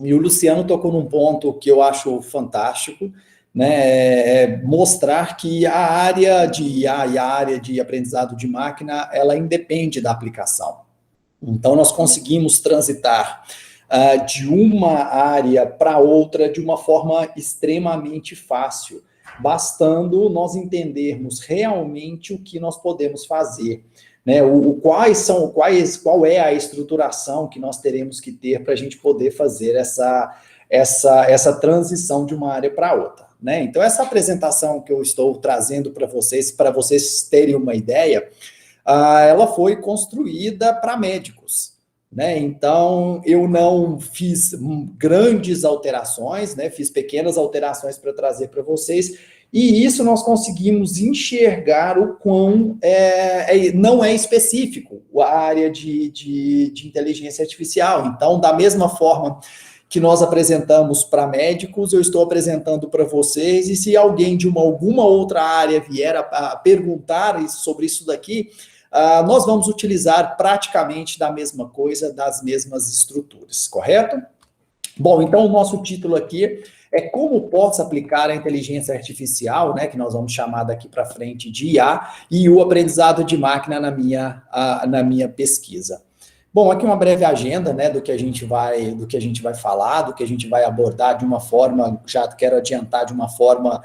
E o Luciano tocou num ponto que eu acho fantástico, né? Mostrar que a área de IA e a área de aprendizado de máquina, ela independe da aplicação. Então, nós conseguimos transitar de uma área para outra de uma forma extremamente fácil, bastando nós entendermos realmente o que nós podemos fazer, né? Qual é a estruturação que nós teremos que ter para a gente poder fazer essa transição de uma área para outra, né? Então, essa apresentação que eu estou trazendo para vocês terem uma ideia, ela foi construída para médicos, né? Então, eu não fiz grandes alterações, né? Fiz pequenas alterações para trazer para vocês, e isso nós conseguimos enxergar o quão não é específico a área de inteligência artificial. Então, da mesma forma que nós apresentamos para médicos, eu estou apresentando para vocês, e se alguém de alguma outra área vier a perguntar sobre isso daqui, nós vamos utilizar praticamente da mesma coisa, das mesmas estruturas, correto? Bom, então o nosso título aqui é como posso aplicar a inteligência artificial, né, que nós vamos chamar daqui para frente de IA, e o aprendizado de máquina na minha pesquisa. Bom, aqui uma breve agenda, né, do que a gente vai falar, do que a gente vai abordar de uma forma, já quero adiantar, de uma forma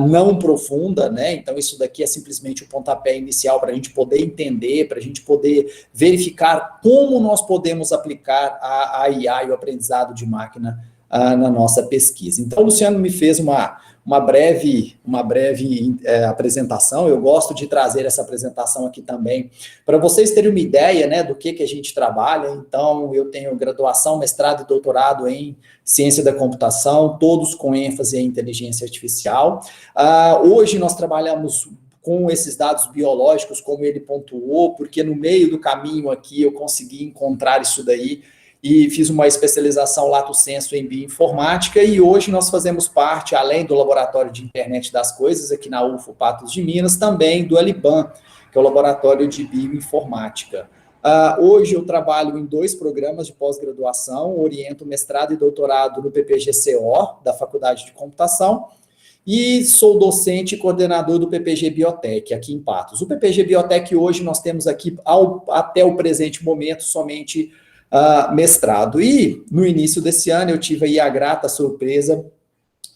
não profunda, né? Então isso daqui é simplesmente o pontapé inicial para a gente poder entender, para a gente poder verificar como nós podemos aplicar a IA e o aprendizado de máquina na nossa pesquisa. Então o Luciano me fez uma breve apresentação. Eu gosto de trazer essa apresentação aqui também para vocês terem uma ideia, né, do que a gente trabalha. Então, eu tenho graduação, mestrado e doutorado em ciência da computação, todos com ênfase em inteligência artificial. Hoje nós trabalhamos com esses dados biológicos, como ele pontuou, porque no meio do caminho aqui eu consegui encontrar isso daí, e fiz uma especialização lato sensu em bioinformática, e hoje nós fazemos parte, além do Laboratório de Internet das Coisas, aqui na UFO Patos de Minas, também do Aliban, que é o Laboratório de Bioinformática. Hoje eu trabalho em 2 programas de pós-graduação, oriento mestrado e doutorado no PPG-CO, da Faculdade de Computação, e sou docente e coordenador do PPG Biotech, aqui em Patos. O PPG Biotech hoje nós temos aqui, até o presente momento, somente mestrado. E no início desse ano eu tive aí a grata surpresa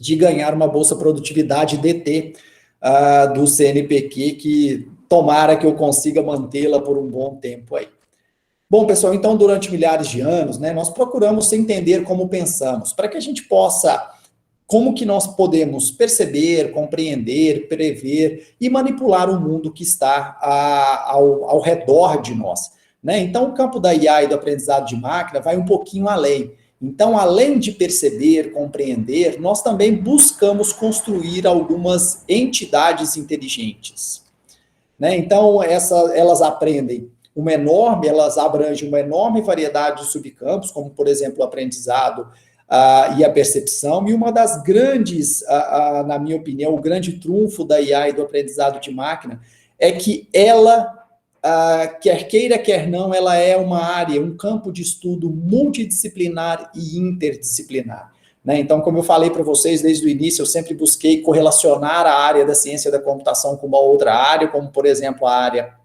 de ganhar uma bolsa produtividade DT do CNPq, que tomara que eu consiga mantê-la por um bom tempo aí. Bom, pessoal, então durante milhares de anos, né, nós procuramos entender como pensamos, para que a gente possa, como que nós podemos perceber, compreender, prever e manipular o mundo que está ao redor de nós, né? Então, o campo da IA e do aprendizado de máquina vai um pouquinho além. Então, além de perceber, compreender, nós também buscamos construir algumas entidades inteligentes, né? Então, elas aprendem elas abrangem uma enorme variedade de subcampos, como, por exemplo, o aprendizado e a percepção, e uma das grandes, na minha opinião, o grande trunfo da IA e do aprendizado de máquina é que ela, quer queira, quer não, ela é uma área, um campo de estudo multidisciplinar e interdisciplinar, né? Então, como eu falei para vocês desde o início, eu sempre busquei correlacionar a área da ciência da computação com uma outra área, como, por exemplo, a área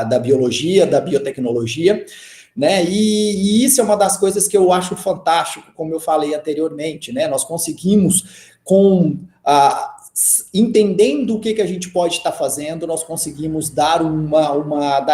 da biologia, da biotecnologia, né? E isso é uma das coisas que eu acho fantástico, como eu falei anteriormente, né? Nós conseguimos, entendendo o que a gente pode estar fazendo, nós conseguimos dar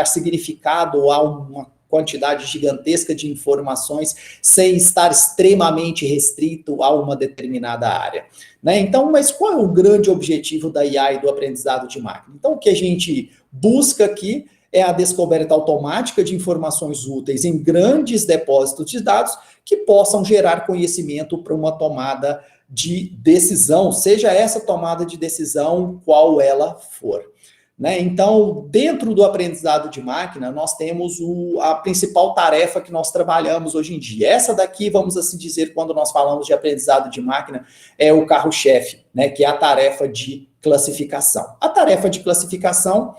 significado a uma quantidade gigantesca de informações sem estar extremamente restrito a uma determinada área, né? Então, mas qual é o grande objetivo da IA e do aprendizado de máquina? Então, o que a gente busca aqui é a descoberta automática de informações úteis em grandes depósitos de dados que possam gerar conhecimento para uma tomada de decisão, seja essa tomada de decisão qual ela for, né? Então, dentro do aprendizado de máquina, nós temos a principal tarefa que nós trabalhamos hoje em dia. Essa daqui, vamos assim dizer, quando nós falamos de aprendizado de máquina, é o carro-chefe, né? Que é a tarefa de classificação. A tarefa de classificação,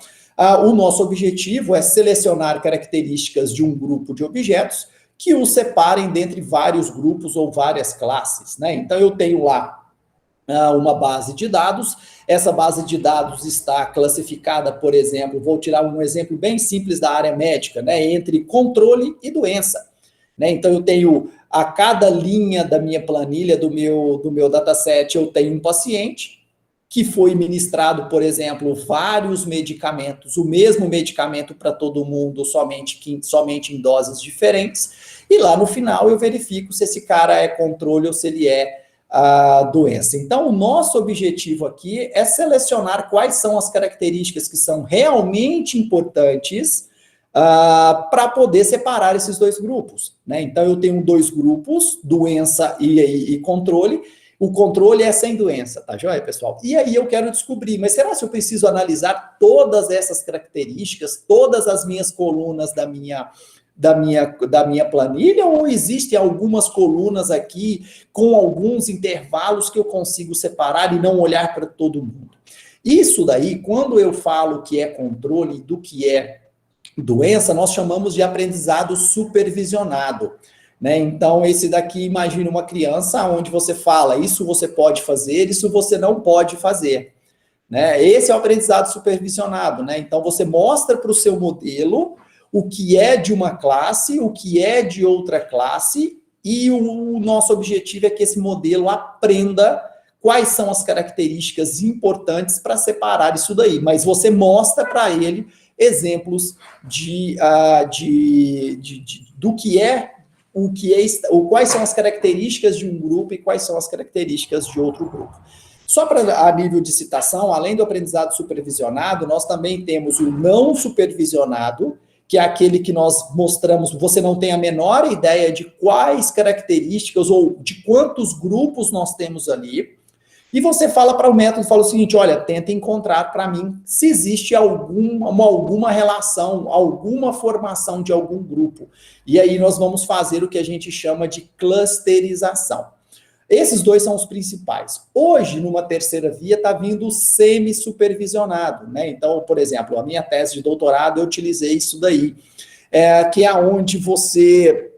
o nosso objetivo é selecionar características de um grupo de objetos que os separem dentre vários grupos ou várias classes, né? Então, eu tenho lá uma base de dados, essa base de dados está classificada, por exemplo, vou tirar um exemplo bem simples da área médica, né? Entre controle e doença, né? Então, eu tenho a cada linha da minha planilha, do meu dataset, eu tenho um paciente que foi ministrado, por exemplo, vários medicamentos, o mesmo medicamento para todo mundo, somente em doses diferentes, e lá no final eu verifico se esse cara é controle ou se ele é a doença. Então, o nosso objetivo aqui é selecionar quais são as características que são realmente importantes para poder separar esses dois grupos, né? Então, eu tenho dois grupos, doença e controle. O controle é sem doença, tá joia, pessoal? E aí eu quero descobrir, mas será que eu preciso analisar todas essas características, todas as minhas colunas da minha planilha, ou existem algumas colunas aqui com alguns intervalos que eu consigo separar e não olhar para todo mundo? Isso daí, quando eu falo que é controle do que é doença, nós chamamos de aprendizado supervisionado, né? Então, esse daqui, imagina uma criança onde você fala, isso você pode fazer, isso você não pode fazer, né? Esse é o aprendizado supervisionado, né? Então, você mostra para o seu modelo o que é de uma classe, o que é de outra classe, e o nosso objetivo é que esse modelo aprenda quais são as características importantes para separar isso daí, mas você mostra para ele exemplos do que é, quais são as características de um grupo e quais são as características de outro grupo. Só para a nível de citação, além do aprendizado supervisionado, nós também temos o não supervisionado, que é aquele que nós mostramos, você não tem a menor ideia de quais características ou de quantos grupos nós temos ali, e você fala para o método, fala o seguinte, olha, tenta encontrar para mim se existe alguma relação, alguma formação de algum grupo. E aí nós vamos fazer o que a gente chama de clusterização. Esses dois são os principais. Hoje, numa terceira via, está vindo o semi-supervisionado, né? Então, por exemplo, a minha tese de doutorado, eu utilizei isso daí, que é onde você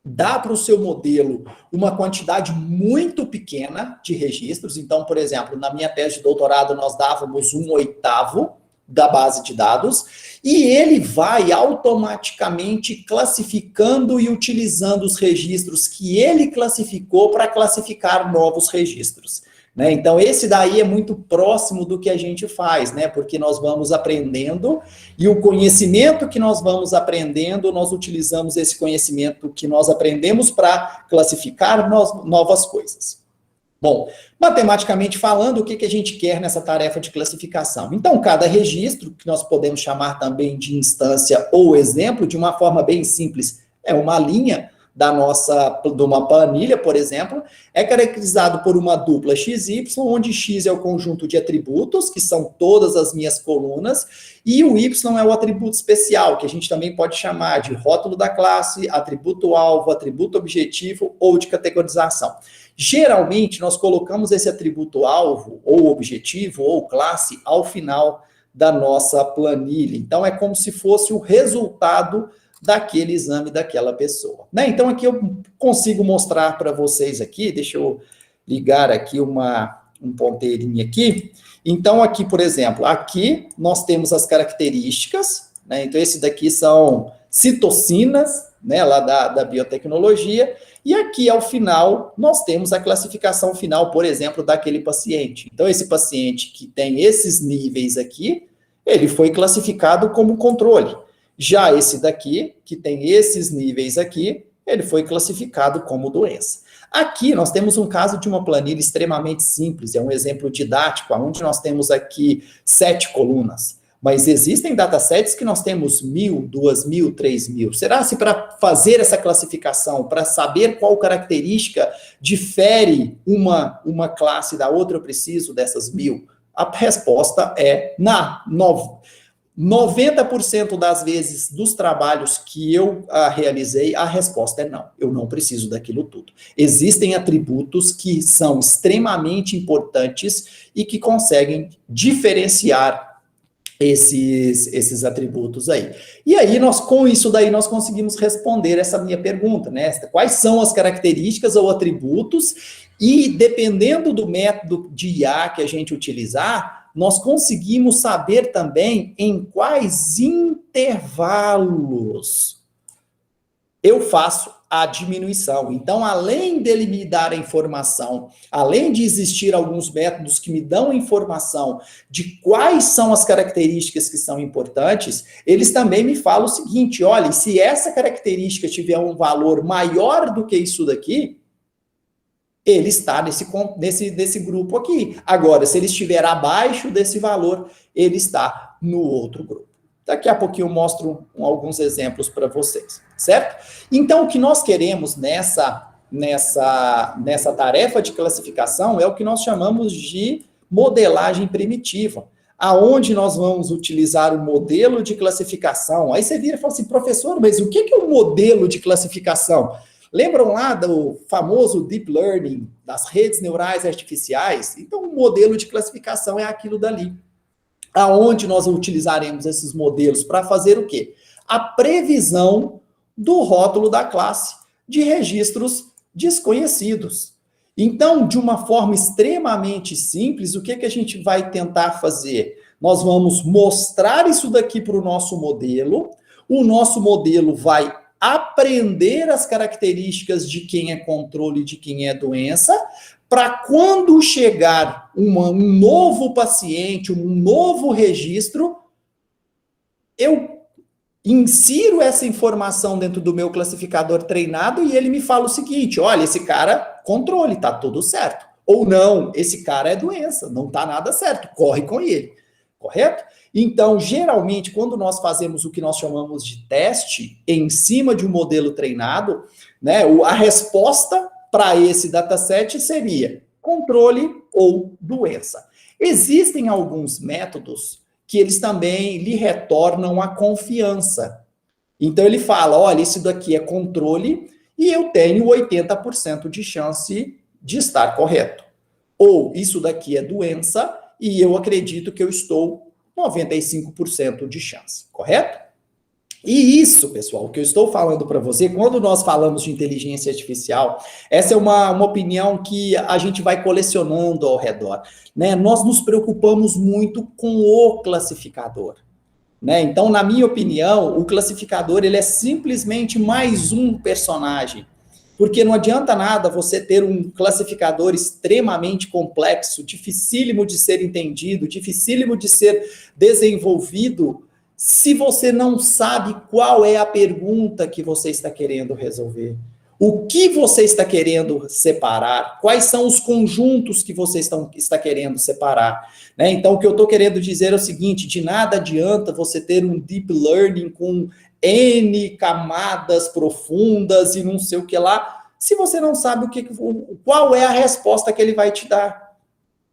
dá para o seu modelo uma quantidade muito pequena de registros. Então, por exemplo, na minha tese de doutorado, nós dávamos 1/8 da base de dados, e ele vai automaticamente classificando e utilizando os registros que ele classificou para classificar novos registros, né? Então, esse daí é muito próximo do que a gente faz, né? Porque nós vamos aprendendo, e o conhecimento que nós vamos aprendendo, nós utilizamos esse conhecimento que nós aprendemos para classificar novas coisas. Bom, matematicamente falando, o que a gente quer nessa tarefa de classificação? Então, cada registro, que nós podemos chamar também de instância ou exemplo, de uma forma bem simples, é uma linha de uma planilha, por exemplo, é caracterizado por uma dupla XY, onde X é o conjunto de atributos, que são todas as minhas colunas, e o Y é o atributo especial, que a gente também pode chamar de rótulo da classe, atributo-alvo, atributo objetivo ou de categorização. Geralmente, nós colocamos esse atributo-alvo, ou objetivo, ou classe, ao final da nossa planilha. Então, é como se fosse o resultado daquele exame daquela pessoa, né? Então, aqui eu consigo mostrar para vocês aqui, deixa eu ligar aqui um ponteirinho aqui. Então, aqui, por exemplo, aqui nós temos as características, né? Então, esse daqui são citocinas, né, lá da biotecnologia, e aqui, ao final, nós temos a classificação final, por exemplo, daquele paciente. Então, esse paciente que tem esses níveis aqui, ele foi classificado como controle. Já esse daqui, que tem esses níveis aqui, ele foi classificado como doença. Aqui nós temos um caso de uma planilha extremamente simples, é um exemplo didático, onde nós temos aqui 7 colunas. Mas existem datasets que nós temos 1.000, 2.000, 3.000. Será se para fazer essa classificação, para saber qual característica difere uma classe da outra, eu preciso dessas 1.000? A resposta é 90% das vezes dos trabalhos que eu realizei, a resposta é não. Eu não preciso daquilo tudo. Existem atributos que são extremamente importantes e que conseguem diferenciar esses atributos aí. E aí, com isso daí, nós conseguimos responder essa minha pergunta, né? Quais são as características ou atributos, e dependendo do método de IA que a gente utilizar, nós conseguimos saber também em quais intervalos eu faço a diminuição. Então, além dele me dar a informação, além de existir alguns métodos que me dão informação de quais são as características que são importantes, eles também me falam o seguinte: olha, se essa característica tiver um valor maior do que isso daqui, ele está nesse grupo aqui. Agora, se ele estiver abaixo desse valor, ele está no outro grupo. Daqui a pouquinho eu mostro alguns exemplos para vocês, certo? Então, o que nós queremos nessa tarefa de classificação é o que nós chamamos de modelagem primitiva, aonde nós vamos utilizar o modelo de classificação. Aí você vira e fala assim: professor, mas o que é um modelo de classificação? Lembram lá do famoso Deep Learning, das redes neurais artificiais? Então, o modelo de classificação é aquilo dali. Aonde nós utilizaremos esses modelos para fazer o quê? A previsão do rótulo da classe de registros desconhecidos. Então, de uma forma extremamente simples, o que a gente vai tentar fazer? Nós vamos mostrar isso daqui para o nosso modelo vai aprender as características de quem é controle e de quem é doença, para quando chegar um novo paciente, um novo registro, eu insiro essa informação dentro do meu classificador treinado e ele me fala o seguinte: olha, esse cara, controle, tá tudo certo. Ou não, esse cara é doença, não tá nada certo, corre com ele, correto? Então, geralmente, quando nós fazemos o que nós chamamos de teste em cima de um modelo treinado, né, a resposta para esse dataset seria controle ou doença. Existem alguns métodos que eles também lhe retornam a confiança. Então, ele fala: olha, isso daqui é controle e eu tenho 80% de chance de estar correto. Ou isso daqui é doença e eu acredito que eu estou 95% de chance, correto? E isso, pessoal, o que eu estou falando para você, quando nós falamos de inteligência artificial, essa é uma opinião que a gente vai colecionando ao redor, né? Nós nos preocupamos muito com o classificador, né? Então, na minha opinião, o classificador ele é simplesmente mais um personagem, porque não adianta nada você ter um classificador extremamente complexo, dificílimo de ser entendido, dificílimo de ser desenvolvido, se você não sabe qual é a pergunta que você está querendo resolver. O que você está querendo separar? Quais são os conjuntos que você está querendo separar? Né? Então, o que eu estou querendo dizer é o seguinte: de nada adianta você ter um deep learning com N camadas profundas e não sei o que lá, se você não sabe qual é a resposta que ele vai te dar.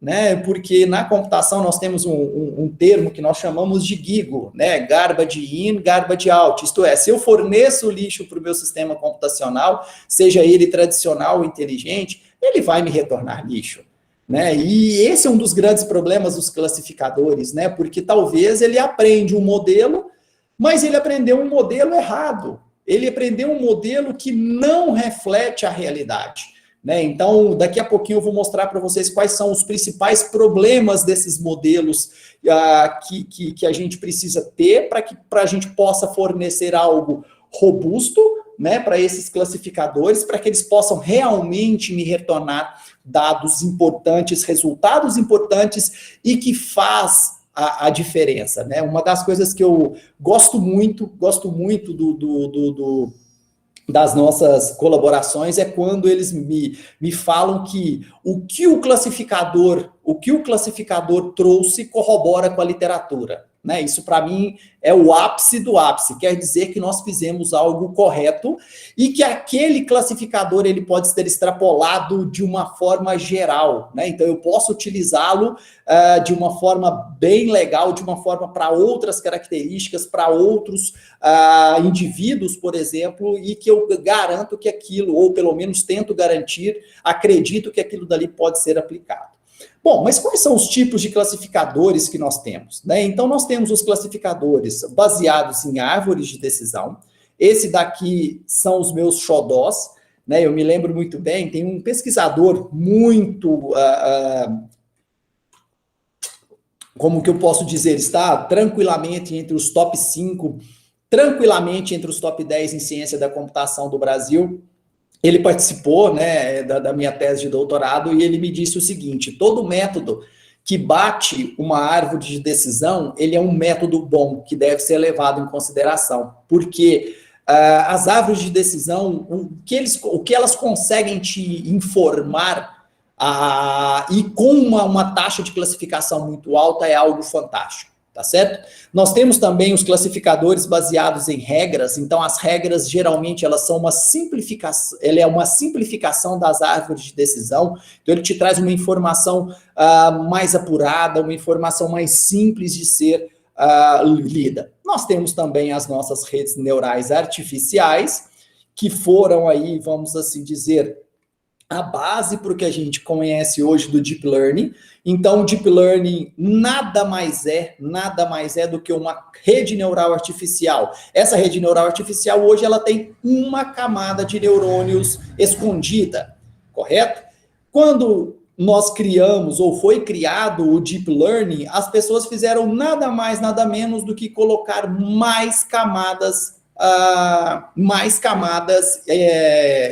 Né? Porque na computação nós temos um termo que nós chamamos de GIGO, né? Garbage in, garbage out. Isto é, se eu forneço lixo para o meu sistema computacional, seja ele tradicional ou inteligente, ele vai me retornar lixo. Né? E esse é um dos grandes problemas dos classificadores, né? Porque talvez ele aprende um modelo, mas ele aprendeu um modelo errado. Ele aprendeu um modelo que não reflete a realidade. Né? Então, daqui a pouquinho eu vou mostrar para vocês quais são os principais problemas desses modelos que a gente precisa ter para a gente possa fornecer algo robusto, né, para esses classificadores, para que eles possam realmente me retornar dados importantes, resultados importantes e que faz a diferença. Né? Uma das coisas que eu gosto muito das nossas colaborações é quando eles me falam que o que o classificador trouxe corrobora com a literatura. Né? Isso, para mim, é o ápice do ápice. Quer dizer que nós fizemos algo correto e que aquele classificador ele pode ser extrapolado de uma forma geral. Né? Então, eu posso utilizá-lo de uma forma bem legal, de uma forma para outras características, para outros indivíduos, por exemplo, e que eu garanto que aquilo, ou pelo menos tento garantir, acredito que aquilo dali pode ser aplicado. Bom, mas quais são os tipos de classificadores que nós temos, né? Então, nós temos os classificadores baseados em árvores de decisão. Esse daqui são os meus xodós, né? Eu me lembro muito bem, tem um pesquisador muito... como que eu posso dizer? Está tranquilamente entre os top 5, tranquilamente entre os top 10 em ciência da computação do Brasil. Ele participou, né, da minha tese de doutorado e ele me disse o seguinte: todo método que bate uma árvore de decisão, ele é um método bom, que deve ser levado em consideração, porque as árvores de decisão, o que elas conseguem te informar e com uma taxa de classificação muito alta é algo fantástico. Tá certo? Nós temos também os classificadores baseados em regras, então as regras geralmente elas são uma simplificação, ela é uma simplificação das árvores de decisão, então ele te traz uma informação mais apurada, uma informação mais simples de ser lida. Nós temos também as nossas redes neurais artificiais, que foram aí, vamos assim dizer, a base para o que a gente conhece hoje do Deep Learning. Então, o Deep Learning nada mais é do que uma rede neural artificial. Essa rede neural artificial hoje ela tem uma camada de neurônios escondida, correto? Quando nós criamos ou foi criado o Deep Learning, as pessoas fizeram nada mais, nada menos do que colocar mais camadas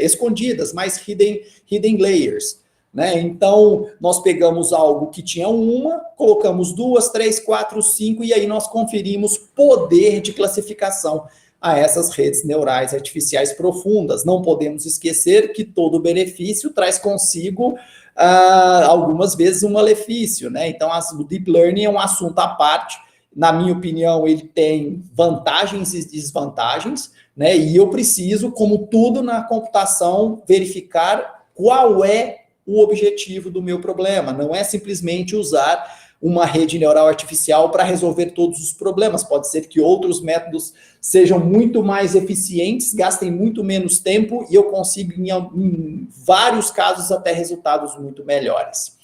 escondidas, mais hidden layers, né? Então, nós pegamos algo que tinha uma, colocamos 2, 3, 4, 5, e aí nós conferimos poder de classificação a essas redes neurais artificiais profundas. Não podemos esquecer que todo benefício traz consigo, algumas vezes, um malefício, né? Então, o Deep Learning é um assunto à parte. Na minha opinião, ele tem vantagens e desvantagens, né? E eu preciso, como tudo na computação, verificar qual é o objetivo do meu problema. Não é simplesmente usar uma rede neural artificial para resolver todos os problemas. Pode ser que outros métodos sejam muito mais eficientes, gastem muito menos tempo e eu consigo, em vários casos, até resultados muito melhores.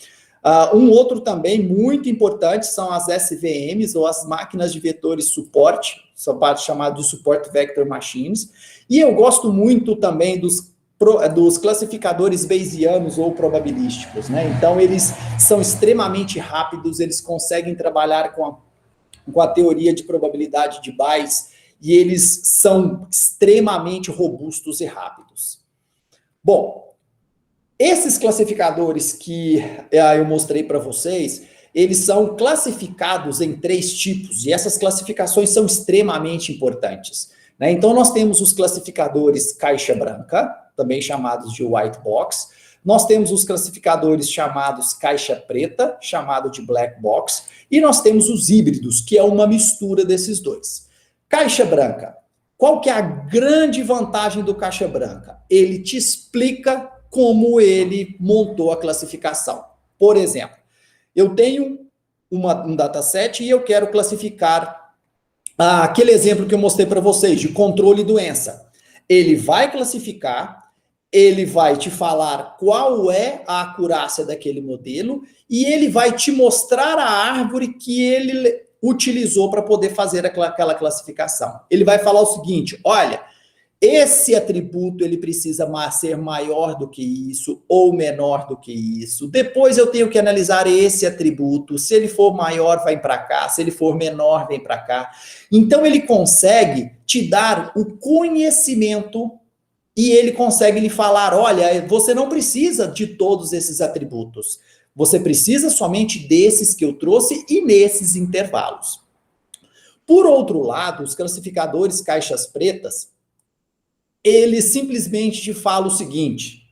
Um outro também muito importante são as SVMs, ou as máquinas de vetores suporte, são chamadas de Support Vector Machines, e eu gosto muito também dos classificadores bayesianos ou probabilísticos, né? Então, eles são extremamente rápidos, eles conseguem trabalhar com a teoria de probabilidade de Bayes, e eles são extremamente robustos e rápidos. Bom, esses classificadores que eu mostrei para vocês, eles são classificados em 3 tipos, e essas classificações são extremamente importantes, né? Então, nós temos os classificadores caixa branca, também chamados de white box. Nós temos os classificadores chamados caixa preta, chamado de black box, e nós temos os híbridos, que é uma mistura desses dois. Caixa branca. Qual que é a grande vantagem do caixa branca? Ele te explica como ele montou a classificação. Por exemplo, eu tenho um dataset e eu quero classificar aquele exemplo que eu mostrei para vocês, de controle e doença. Ele vai classificar, ele vai te falar qual é a acurácia daquele modelo e ele vai te mostrar a árvore que ele utilizou para poder fazer aquela classificação. Ele vai falar o seguinte: olha, esse atributo ele precisa ser maior do que isso ou menor do que isso. Depois eu tenho que analisar esse atributo. Se ele for maior, vai para cá. Se ele for menor, vem para cá. Então ele consegue te dar o conhecimento e ele consegue lhe falar: olha, você não precisa de todos esses atributos. Você precisa somente desses que eu trouxe e nesses intervalos. Por outro lado, os classificadores caixas pretas, ele simplesmente te fala o seguinte: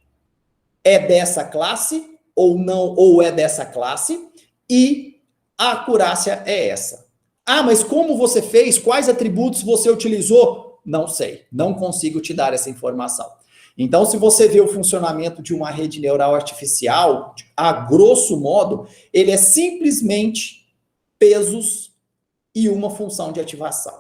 é dessa classe ou não, ou é dessa classe, e a acurácia é essa. Ah, mas como você fez? Quais atributos você utilizou? Não sei, não consigo te dar essa informação. Então, se você vê o funcionamento de uma rede neural artificial, a grosso modo, ele é simplesmente pesos e uma função de ativação.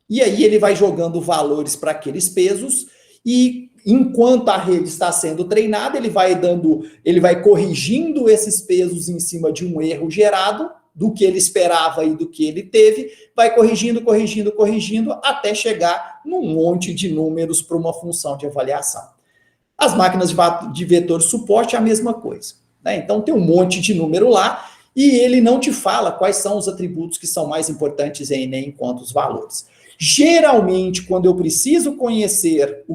E aí ele vai jogando valores para aqueles pesos, e enquanto a rede está sendo treinada, ele vai corrigindo esses pesos em cima de um erro gerado, do que ele esperava e do que ele teve, vai corrigindo, até chegar num monte de números para uma função de avaliação. As máquinas de vetor suporte é a mesma coisa, né? Então tem um monte de número lá, e ele não te fala quais são os atributos que são mais importantes em nem quantos valores. Geralmente, quando eu preciso conhecer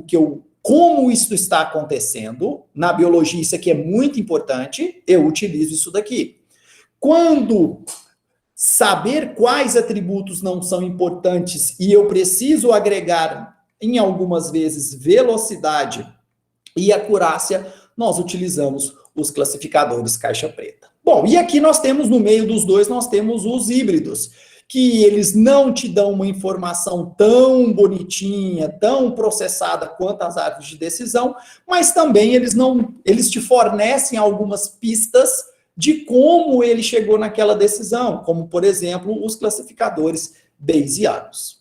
como isso está acontecendo, na biologia isso aqui é muito importante, eu utilizo isso daqui. Quando saber quais atributos não são importantes e eu preciso agregar, em algumas vezes, velocidade e acurácia, nós utilizamos os classificadores caixa preta. Bom, e aqui nós temos, no meio dos dois, nós temos os híbridos, que eles não te dão uma informação tão bonitinha, tão processada quanto as árvores de decisão, mas também eles te fornecem algumas pistas de como ele chegou naquela decisão, como, por exemplo, os classificadores bayesianos.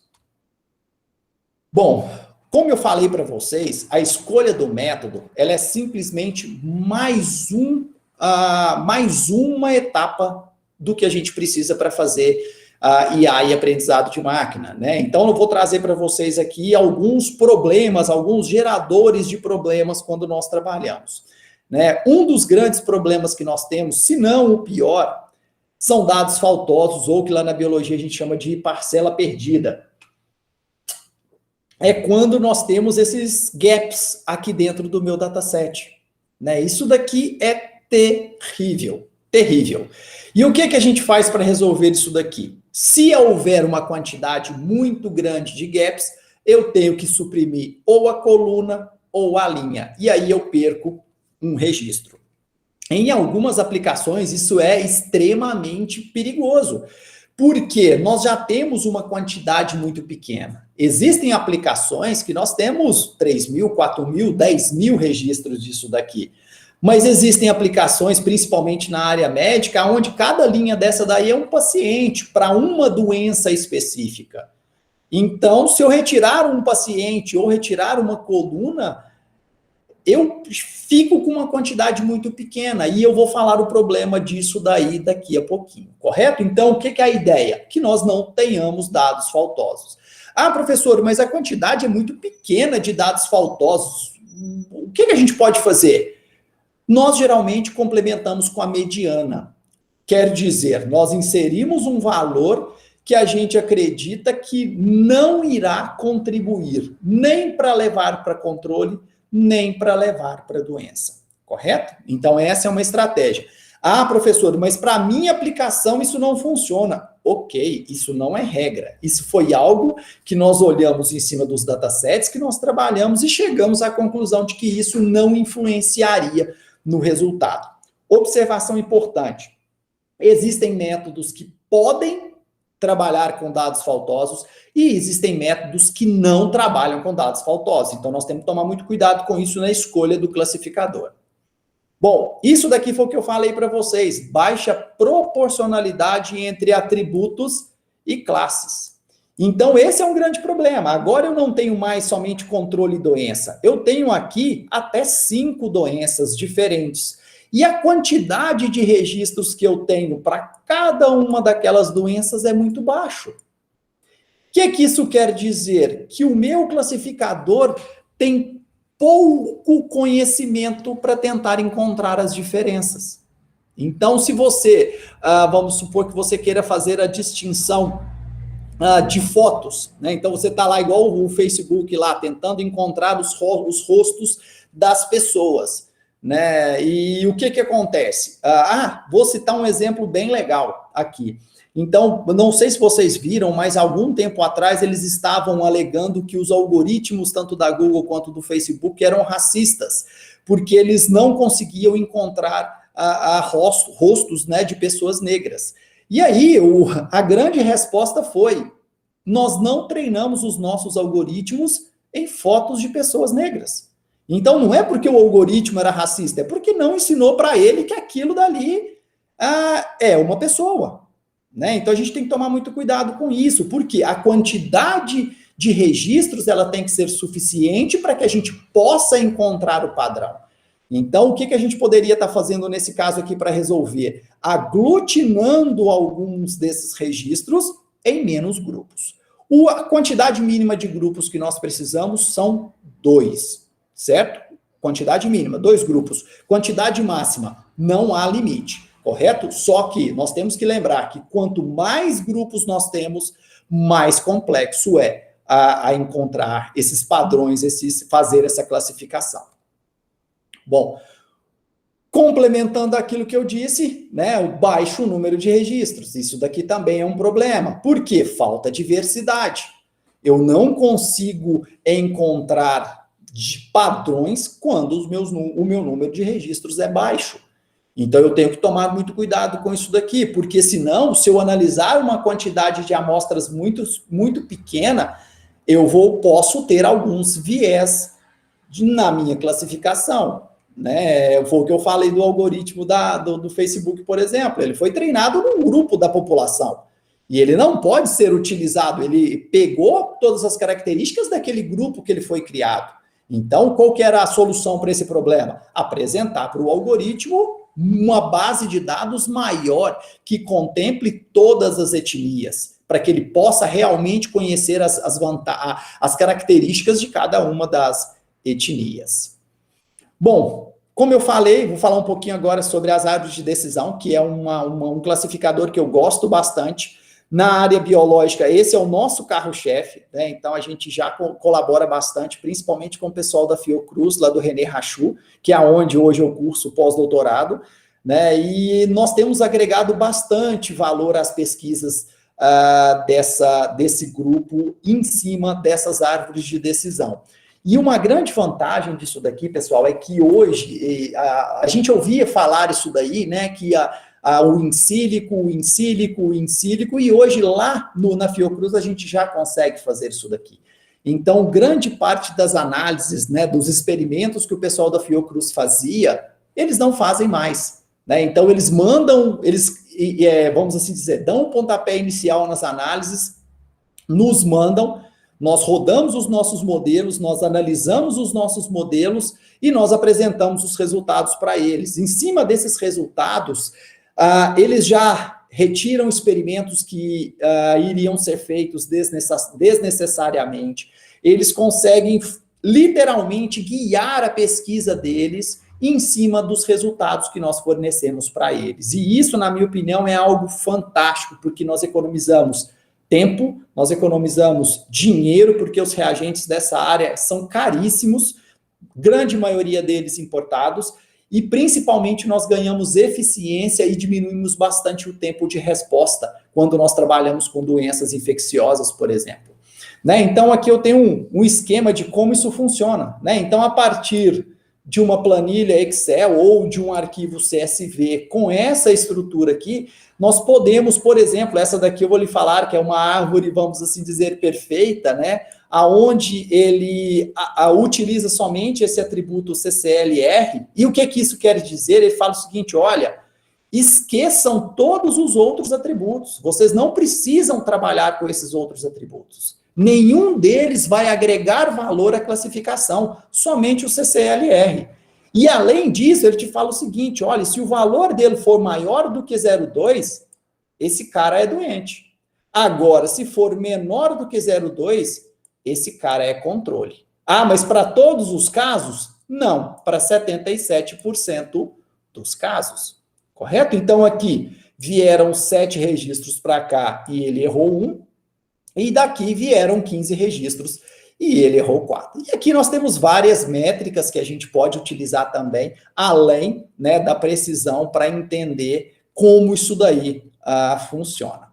Bom, como eu falei para vocês, a escolha do método, ela é simplesmente mais uma etapa do que a gente precisa para fazer IA e aprendizado de máquina, né? Então, eu vou trazer para vocês aqui alguns problemas, alguns geradores de problemas quando nós trabalhamos, né? Um dos grandes problemas que nós temos, se não o pior, são dados faltosos, ou que lá na biologia a gente chama de parcela perdida. É quando nós temos esses gaps aqui dentro do meu dataset, né? Isso daqui é terrível, terrível. E o que a gente faz para resolver isso daqui? Se houver uma quantidade muito grande de gaps, eu tenho que suprimir ou a coluna ou a linha, e aí eu perco um registro. Em algumas aplicações, isso é extremamente perigoso, porque nós já temos uma quantidade muito pequena. Existem aplicações que nós temos 3.000, 4.000, 10.000 registros disso daqui. Mas existem aplicações, principalmente na área médica, onde cada linha dessa daí é um paciente para uma doença específica. Então, se eu retirar um paciente ou retirar uma coluna, eu fico com uma quantidade muito pequena, e eu vou falar o problema disso daí daqui a pouquinho, correto? Então, o que é a ideia? Que nós não tenhamos dados faltosos. Ah, professor, mas a quantidade é muito pequena de dados faltosos. O que a gente pode fazer? Nós geralmente complementamos com a mediana. Quer dizer, nós inserimos um valor que a gente acredita que não irá contribuir nem para levar para controle, nem para levar para doença, correto? Então, essa é uma estratégia. Ah, professor, mas para minha aplicação isso não funciona. Ok, isso não é regra. Isso foi algo que nós olhamos em cima dos datasets que nós trabalhamos e chegamos à conclusão de que isso não influenciaria no resultado. Observação importante. Existem métodos que podem trabalhar com dados faltosos e existem métodos que não trabalham com dados faltosos. Então, nós temos que tomar muito cuidado com isso na escolha do classificador. Bom, isso daqui foi o que eu falei para vocês. Baixa proporcionalidade entre atributos e classes. Então, esse é um grande problema. Agora eu não tenho mais somente controle e doença. Eu tenho aqui até 5 doenças diferentes. E a quantidade de registros que eu tenho para cada uma daquelas doenças é muito baixo. O que isso quer dizer? Que o meu classificador tem pouco conhecimento para tentar encontrar as diferenças. Então, se você, vamos supor que você queira fazer a distinção de fotos, né? Então você está lá igual o Facebook lá, tentando encontrar os rostos das pessoas, né? E o que acontece? Vou citar um exemplo bem legal aqui. Então, não sei se vocês viram, mas algum tempo atrás eles estavam alegando que os algoritmos, tanto da Google quanto do Facebook, eram racistas, porque eles não conseguiam encontrar rostos, né, de pessoas negras. E aí, a grande resposta foi: nós não treinamos os nossos algoritmos em fotos de pessoas negras. Então, não é porque o algoritmo era racista, é porque não ensinou para ele que aquilo dali é uma pessoa, né? Então, a gente tem que tomar muito cuidado com isso, porque a quantidade de registros ela tem que ser suficiente para que a gente possa encontrar o padrão. Então, o que a gente poderia estar fazendo nesse caso aqui para resolver? Aglutinando alguns desses registros em menos grupos. A quantidade mínima de grupos que nós precisamos são 2, certo? Quantidade mínima, 2 grupos. Quantidade máxima, não há limite, correto? Só que nós temos que lembrar que quanto mais grupos nós temos, mais complexo é a encontrar esses padrões, fazer essa classificação. Bom, complementando aquilo que eu disse, né, o baixo número de registros, isso daqui também é um problema. Por quê? Falta diversidade. Eu não consigo encontrar padrões quando o meu número de registros é baixo. Então, eu tenho que tomar muito cuidado com isso daqui, porque senão, se eu analisar uma quantidade de amostras muito pequena, posso ter alguns viés na minha classificação. Né? Foi o que eu falei do algoritmo do Facebook, por exemplo. Ele foi treinado num grupo da população. E ele não pode ser utilizado. Ele pegou todas as características daquele grupo que ele foi criado. Então, qual que era a solução para esse problema? Apresentar para o algoritmo uma base de dados maior que contemple todas as etnias, para que ele possa realmente conhecer as características de cada uma das etnias. Bom, como eu falei, vou falar um pouquinho agora sobre as árvores de decisão, que é um classificador que eu gosto bastante. Na área biológica, esse é o nosso carro-chefe, né? Então a gente já colabora bastante, principalmente com o pessoal da Fiocruz, lá do René Rachou, que é onde hoje eu curso pós-doutorado, né? E nós temos agregado bastante valor às pesquisas desse grupo em cima dessas árvores de decisão. E uma grande vantagem disso daqui, pessoal, é que hoje a gente ouvia falar isso daí, né, que o in sílico, e hoje lá na Fiocruz a gente já consegue fazer isso daqui. Então, grande parte das análises, né, dos experimentos que o pessoal da Fiocruz fazia, eles não fazem mais, né? Então, eles mandam, vamos assim dizer, dão um pontapé inicial nas análises, nos mandam, nós rodamos os nossos modelos, nós analisamos os nossos modelos e nós apresentamos os resultados para eles. Em cima desses resultados, eles já retiram experimentos que iriam ser feitos desnecessariamente. Eles conseguem literalmente guiar a pesquisa deles em cima dos resultados que nós fornecemos para eles. E isso, na minha opinião, é algo fantástico, porque nós economizamos tempo, nós economizamos dinheiro, porque os reagentes dessa área são caríssimos, grande maioria deles importados, e principalmente nós ganhamos eficiência e diminuímos bastante o tempo de resposta quando nós trabalhamos com doenças infecciosas, por exemplo. Né? Então, aqui eu tenho um esquema de como isso funciona. Né? Então, a partir de uma planilha Excel ou de um arquivo CSV com essa estrutura aqui, nós podemos, por exemplo, essa daqui eu vou lhe falar que é uma árvore, vamos assim dizer, perfeita, né? Aonde ele utiliza somente esse atributo CCLR. E o que isso quer dizer? Ele fala o seguinte, olha, esqueçam todos os outros atributos. Vocês não precisam trabalhar com esses outros atributos. Nenhum deles vai agregar valor à classificação, somente o CCLR. E, além disso, ele te fala o seguinte, olha, se o valor dele for maior do que 0,2, esse cara é doente. Agora, se for menor do que 0,2, esse cara é controle. Ah, mas para todos os casos? Não, para 77% dos casos. Correto? Então, aqui vieram 7 registros para cá e ele errou 1. E daqui vieram 15 registros e ele errou 4. E aqui nós temos várias métricas que a gente pode utilizar também, além, né, da precisão para entender como isso daí funciona.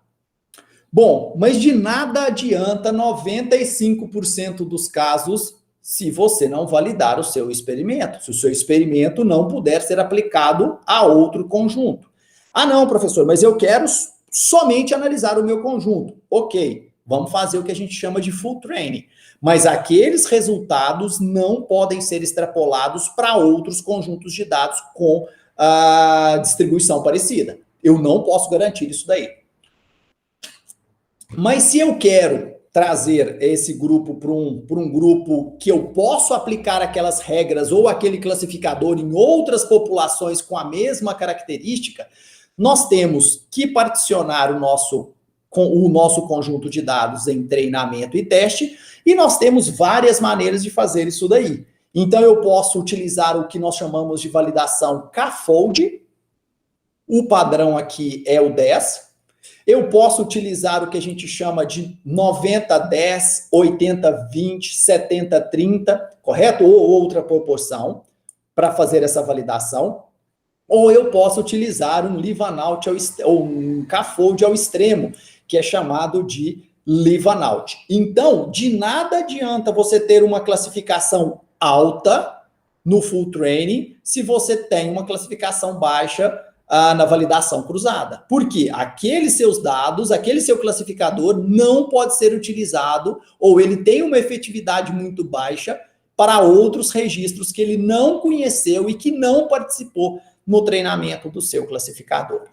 Bom, mas de nada adianta 95% dos casos se você não validar o seu experimento, se o seu experimento não puder ser aplicado a outro conjunto. Ah, não, professor, mas eu quero somente analisar o meu conjunto. Ok. Vamos fazer o que a gente chama de full training. Mas aqueles resultados não podem ser extrapolados para outros conjuntos de dados com distribuição parecida. Eu não posso garantir isso daí. Mas se eu quero trazer esse grupo para um grupo que eu posso aplicar aquelas regras ou aquele classificador em outras populações com a mesma característica, nós temos que particionar o nosso conjunto de dados em treinamento e teste, e nós temos várias maneiras de fazer isso daí. Então, eu posso utilizar o que nós chamamos de validação K-fold, o padrão aqui é o 10, eu posso utilizar o que a gente chama de 90-10, 80-20, 70-30, correto? Ou outra proporção, para fazer essa validação. Ou eu posso utilizar um leave-out ou um K-fold ao extremo, que é chamado de leave-out. Então, de nada adianta você ter uma classificação alta no full training se você tem uma classificação baixa na validação cruzada. Por quê? Aqueles seus dados, aquele seu classificador não pode ser utilizado, ou ele tem uma efetividade muito baixa para outros registros que ele não conheceu e que não participou no treinamento do seu classificador.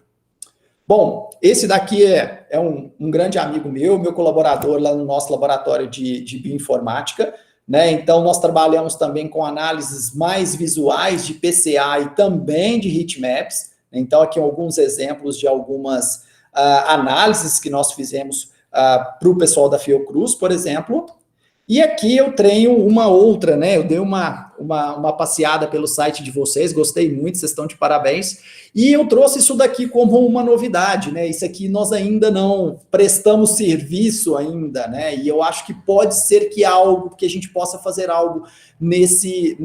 Bom, esse daqui é um grande amigo meu colaborador lá no nosso laboratório de bioinformática, né? Então, nós trabalhamos também com análises mais visuais de PCA e também de heatmaps. Então, aqui alguns exemplos de algumas análises que nós fizemos para o pessoal da Fiocruz, por exemplo. E aqui eu treino uma outra, né? Eu dei uma passeada pelo site de vocês, gostei muito, vocês estão de parabéns. E eu trouxe isso daqui como uma novidade, né? Isso aqui nós ainda não prestamos serviço ainda, né? E eu acho que pode ser que a gente possa fazer algo nesse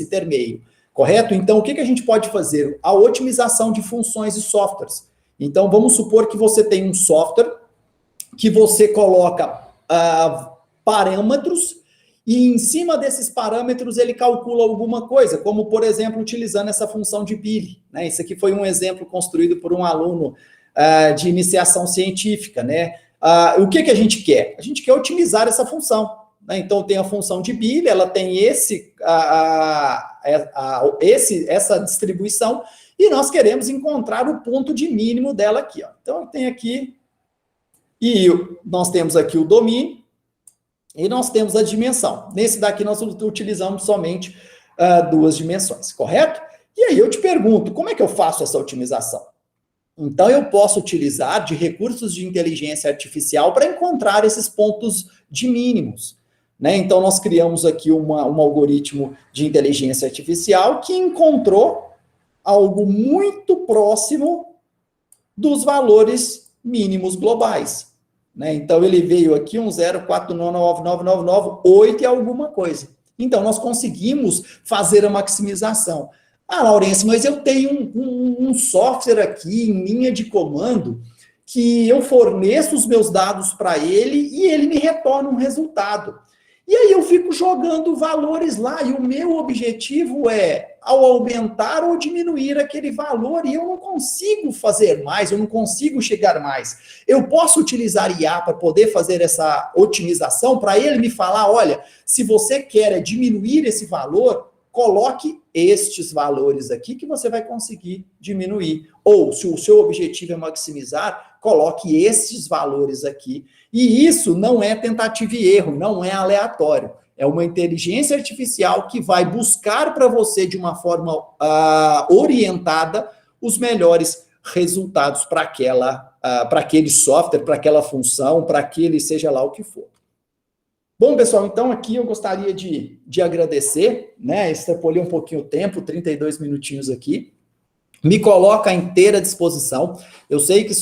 intermeio. Correto? Então, o que a gente pode fazer? A otimização de funções e softwares. Então, vamos supor que você tem um software que você coloca parâmetros e em cima desses parâmetros ele calcula alguma coisa, como, por exemplo, utilizando essa função de Billy, né? Isso aqui foi um exemplo construído por um aluno de iniciação científica, né? O que a gente quer? A gente quer otimizar essa função. Então, tem a função de Billy, ela tem essa distribuição, e nós queremos encontrar o ponto de mínimo dela aqui. Ó. Então, tem aqui, e nós temos aqui o domínio, e nós temos a dimensão. Nesse daqui, nós utilizamos somente 2 dimensões, correto? E aí, eu te pergunto, como é que eu faço essa otimização? Então, eu posso utilizar de recursos de inteligência artificial para encontrar esses pontos de mínimos. Né? Então, nós criamos aqui um algoritmo de inteligência artificial que encontrou algo muito próximo dos valores mínimos globais. Né? Então, ele veio aqui 1,0499998 e alguma coisa. Então, nós conseguimos fazer a maximização. Laurence, mas eu tenho um software aqui em linha de comando que eu forneço os meus dados para ele e ele me retorna um resultado. E aí eu fico jogando valores lá, e o meu objetivo é, ao aumentar ou diminuir aquele valor, e eu não consigo fazer mais, eu não consigo chegar mais. Eu posso utilizar IA para poder fazer essa otimização, para ele me falar, olha, se você quer diminuir esse valor, coloque estes valores aqui que você vai conseguir diminuir. Ou, se o seu objetivo é maximizar, coloque estes valores aqui. E isso não é tentativa e erro, não é aleatório. É uma inteligência artificial que vai buscar para você, de uma forma orientada, os melhores resultados para aquele software, para aquela função, para aquele, seja lá o que for. Bom, pessoal, então aqui eu gostaria de agradecer, né? Extrapolei um pouquinho o tempo, 32 minutinhos aqui. Me coloca à inteira disposição. Eu sei que isso